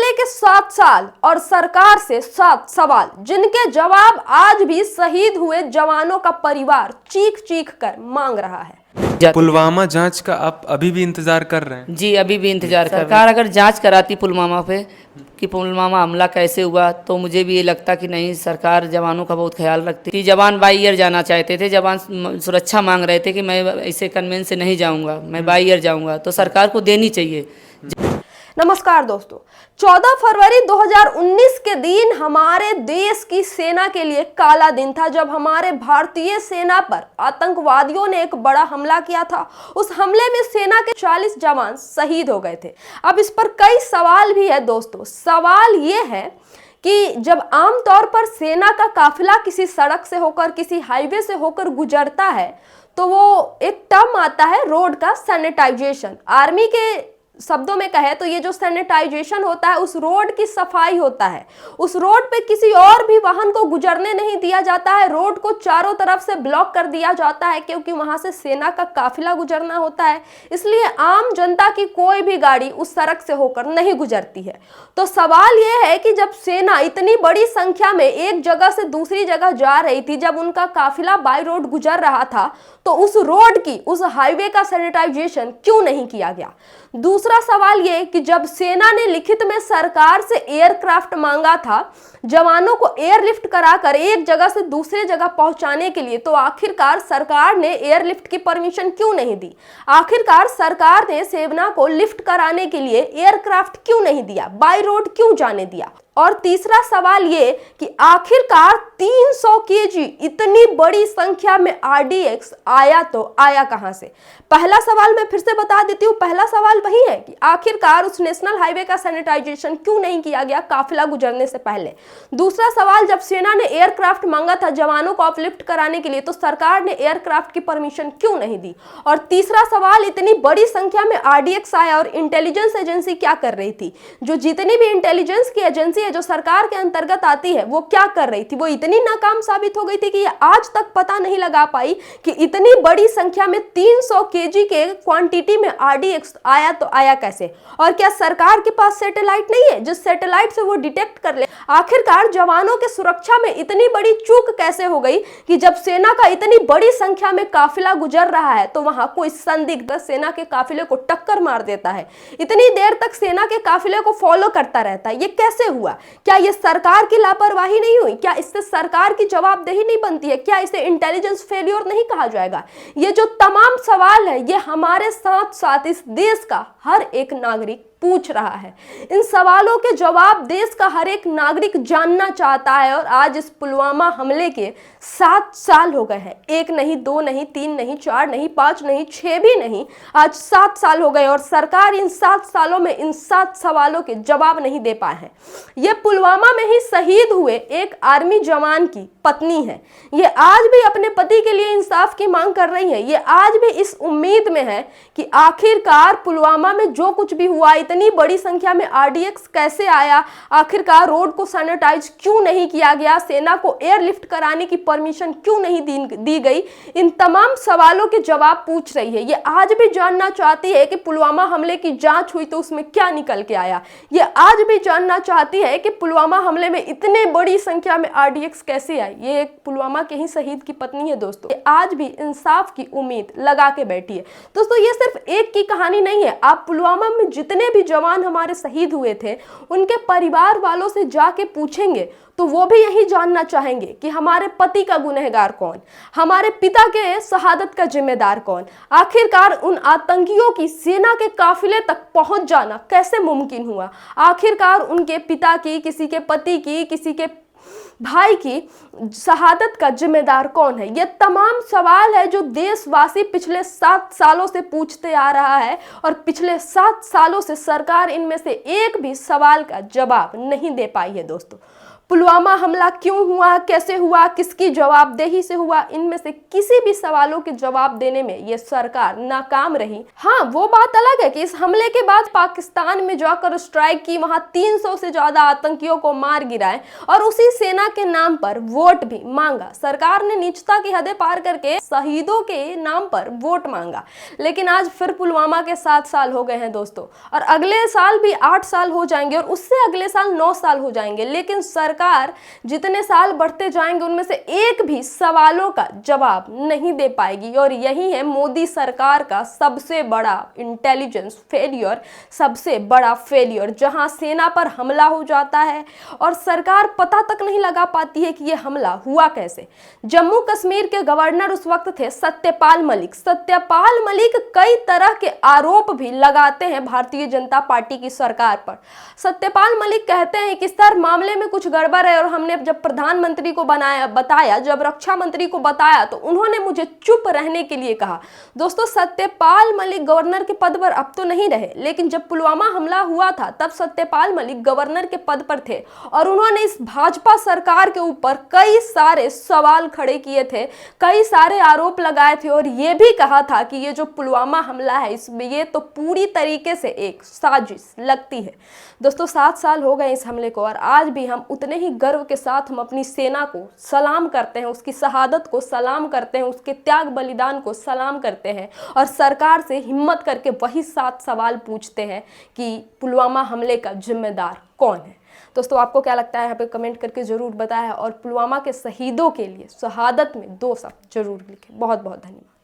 हमले के 7 साल और सरकार से 7 सवाल, जिनके जवाब आज भी शहीद हुए जवानों का परिवार चीख चीख कर मांग रहा है। पुलवामा जांच का आप अभी भी इंतजार कर रहे हैं? जी, अभी भी इंतजार कर रहे हैं। सरकार अगर जांच कराती पुलवामा पे कि पुलवामा हमला कैसे हुआ, तो मुझे भी ये लगता कि नहीं, सरकार जवानों का बहुत ख्याल रखती थी। जवान बाई ईयर जाना चाहते थे, जवान सुरक्षा मांग रहे थे कि मैं ऐसे कन्वेंस से नहीं जाऊंगा, मैं बाई ईयर जाऊंगा, तो सरकार को देनी चाहिए। नमस्कार दोस्तों, 14 फरवरी 2019 के दिन हमारे देश की सेना के लिए काला दिन था, जब हमारे भारतीय सेना पर आतंकवादियों ने एक बड़ा हमला किया था। उस हमले में सेना के 40 जवान शहीद हो गए थे। अब इस पर कई सवाल भी है दोस्तों। सवाल ये है कि जब आमतौर पर सेना का काफिला किसी सड़क से होकर, किसी हाईवे से होकर गुजरता है, तो वो एक टर्म आता है रोड का सैनिटाइजेशन। आर्मी के शब्दों में कहे तो ये जो सैनिटाइजेशन होता है, उस रोड की सफाई होता है। उस रोड पे किसी और भी वाहन को गुजरने नहीं दिया जाता है। रोड को चारों तरफ से ब्लॉक कर दिया जाता है, क्योंकि वहां से सेना का काफिला गुजरना होता है। इसलिए आम जनता की कोई भी गाड़ी उस सड़क से होकर नहीं गुजरती है। तो सवाल यह है कि जब सेना इतनी बड़ी संख्या में एक जगह से दूसरी जगह जा रही थी, जब उनका काफिला बाई रोड गुजर रहा था, तो उस रोड की, उस हाईवे का सैनिटाइजेशन क्यों नहीं किया गया? दूसरा सवाल ये कि जब सेना ने लिखित में सरकार से एयरक्राफ्ट मांगा था जवानों को एयरलिफ्ट कराकर एक जगह से दूसरे जगह पहुंचाने के लिए, तो आखिरकार सरकार ने एयरलिफ्ट की परमिशन क्यों नहीं दी? आखिरकार सरकार ने सेना को लिफ्ट कराने के लिए एयरक्राफ्ट क्यों नहीं दिया? बाई रोड क्यों जाने दिया? और तीसरा सवाल ये कि आखिरकार 300 केजी इतनी बड़ी संख्या में आरडीएक्स आया तो आया कहां से? पहला सवाल मैं फिर से बता देती हूँ। पहला सवाल वही है कि आखिरकार उस नेशनल हाईवे का सैनिटाइजेशन क्यों नहीं किया गया काफिला गुजरने से पहले? दूसरा सवाल, जब सेना ने एयरक्राफ्ट मांगा था जवानों को अपलिफ्ट कराने के लिए, तो सरकार ने एयरक्राफ्ट की परमिशन क्यों नहीं दी? और तीसरा सवाल, इतनी बड़ी संख्या में आरडीएक्स आया और इंटेलिजेंस एजेंसी क्या कर रही थी? जो जितनी भी इंटेलिजेंस की एजेंसी जो सरकार के अंतर्गत आती है, वो क्या कर रही थी? वो इतनी नाकाम साबित हो गई थी कि ये आज तक पता नहीं लगा पाई कि इतनी बड़ी संख्या में 300 केजी के क्वांटिटी में आरडीएक्स आया तो आया कैसे? और क्या सरकार के पास सैटेलाइट नहीं है जिस सैटेलाइट से वो डिटेक्ट कर ले? आखिरकार जवानों के सुरक्षा में इतनी बड़ी चूक कैसे हो गई कि जब सेना का इतनी बड़ी संख्या में काफिला गुजर रहा है, तो वहां कोई संदिग्ध सेना के काफिले को टक्कर मार देता है, इतनी देर तक सेना के काफिले को फॉलो करता रहता है? ये कैसे हुआ? क्या ये सरकार की लापरवाही नहीं हुई? क्या इससे सरकार की जवाबदेही नहीं बनती है? क्या इसे इंटेलिजेंस फेल्योर नहीं कहा जाएगा? ये जो तमाम सवाल है, ये हमारे साथ साथ इस देश का हर एक नागरिक पूछ रहा है। इन सवालों के जवाब देश का हर एक नागरिक जानना चाहता है। और आज इस पुलवामा हमले के 7 साल हो गए हैं। 1 नहीं, 2 नहीं, 3 नहीं, 4 नहीं, 5 नहीं, 6 भी नहीं, आज 7 साल हो गए और सरकार इन 7 सालों में इन 7 सवालों के जवाब नहीं दे पाए हैं। ये पुलवामा में ही शहीद हुए एक आर्मी जवान की पत्नी है। ये आज भी अपने पति के लिए इंसाफ की मांग कर रही है। ये आज भी इस उम्मीद में है कि आखिरकार पुलवामा में जो कुछ भी हुआ, इतनी बड़ी संख्या में आरडीएक्स कैसे आया, आखिरकार रोड को सैनिटाइज क्यों नहीं किया गया, सेना को एयरलिफ्ट कराने की परमिशन क्यों नहीं दी गई, इन तमाम सवालों के जवाब पूछ रही है। ये आज भी जानना चाहती है कि पुलवामा हमले की जांच हुई तो उसमें क्या निकल के आया। ये आज भी जानना चाहती है कि पुलवामा हमले में इतने बड़ी संख्या में आरडीएक्स कैसे आई। ये एक पुलवामा के ही शहीद की पत्नी है दोस्तों। ये आज भी इंसाफ की उम्मीद लगा के बैठी है। दोस्तों, ये सिर्फ एक की कहानी नहीं है। आप पुलवामा में जितने भी जवान हमारे शहीद हुए थे, उनके परिवार वालों से जाके पूछेंगे तो वो भी यही जानना चाहेंगे कि हमारे पति का गुनहगार कौन, हमारे पिता के शहादत का जिम्मेदार कौन, आखिरकार उन आतंकियों की सेना के काफिले तक पहुंच जाना कैसे मुमकिन हुआ, आखिरकार उनके पिता की, किसी के पति की, किसी के भाई की शहादत का जिम्मेदार कौन है? ये तमाम सवाल है जो देशवासी पिछले 7 सालों से पूछते आ रहा है और पिछले 7 सालों से सरकार इनमें से एक भी सवाल का जवाब नहीं दे पाई है दोस्तों। पुलवामा हमला क्यों हुआ, कैसे हुआ, किसकी जवाबदेही से हुआ, इनमें से किसी भी सवालों के जवाब देने में ये सरकार नाकाम रही। हाँ, वो बात अलग है कि इस हमले के बाद पाकिस्तान में जाकर स्ट्राइक की, वहां 300 से ज्यादा आतंकियों को मार गिराए और उसी सेना के नाम पर वोट भी मांगा। सरकार ने नीचता की हदें पार करके शहीदों के नाम पर वोट मांगा। लेकिन आज फिर पुलवामा के 7 साल हो गए हैं दोस्तों, और अगले साल भी 8 साल हो जाएंगे और उससे अगले साल 9 साल हो जाएंगे। लेकिन सरकार जितने साल बढ़ते जाएंगे उनमें से एक भी सवालों का जवाब नहीं दे पाएगी। और यही है मोदी सरकार का सबसे बड़ा इंटेलिजेंस फेलियर, सबसे बड़ा फेलियर, जहां सेना पर हमला हो जाता है और सरकार पता तक नहीं लगा पाती है कि यह हमला हुआ कैसे। जम्मू कश्मीर के गवर्नर उस वक्त थे सत्यपाल मलिक। सत्यपाल मलिक कई तरह के आरोप भी लगाते हैं भारतीय जनता पार्टी की सरकार पर। सत्यपाल मलिक कहते हैं कि सर, मामले में कुछ गड़बड़ है, और हमने जब प्रधानमंत्री को बताया, जब रक्षा मंत्री को बताया, तो उन्होंने मुझे चुप रहने के लिए कहा। दोस्तों, सत्यपाल मलिक गवर्नर के पद पर अब तो नहीं रहे, लेकिन जब पुलवामा हमला हुआ था तब सत्यपाल मलिक गवर्नर के पद पर थे और उन्होंने इस भाजपा सरकार के ऊपर कई सारे सवाल खड़े किए थे, कई सारे आरोप लगाए थे और यह भी कहा था कि ये जो पुलवामा हमला है इसमें ये तो पूरी तरीके से एक साजिश लगती है। दोस्तों, 7 साल हो गए इस हमले को और आज भी हम उतने ही गर्व के साथ हम अपनी सेना को सलाम करते हैं, उसकी शहादत को सलाम करते हैं, उसके त्याग बलिदान को सलाम करते हैं और सरकार से हिम्मत करके वही 7 सवाल पूछते हैं कि पुलवामा हमले का जिम्मेदार कौन है। दोस्तों, आपको क्या लगता है यहाँ पे कमेंट करके जरूर बताएं और पुलवामा के शहीदों के लिए शहादत में 2 शब्द जरूर लिखें। बहुत बहुत धन्यवाद।